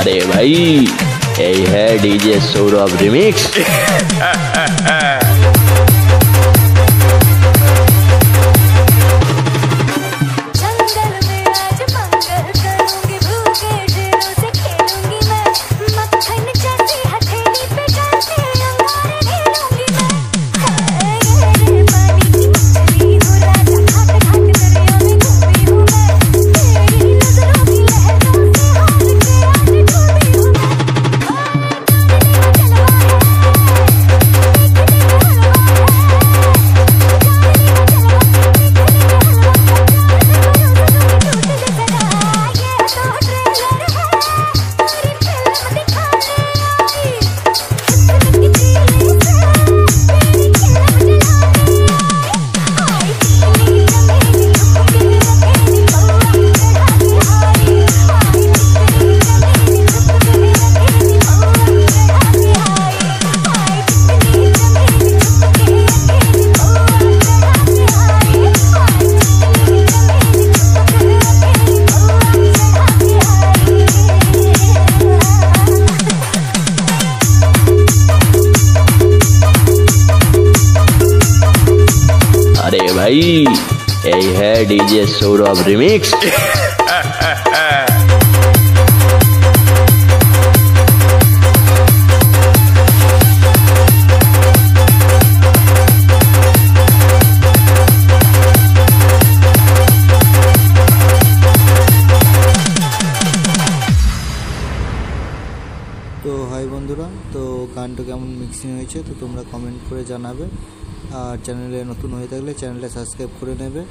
अरे भाई यही है डीजे सौरभ रिमिक्स। अरे भाई यही है डीजे सौरभ रिमिक्स। तो हाई बंधुरा, तो गानটা কেমন মিক্সিং হয়েছে তো তোমরা কমেন্ট করে জানাবে। আর চ্যানেলে নতুন হয়ে থাকলে চ্যানেলটা সাবস্ক্রাইব করে নেবে।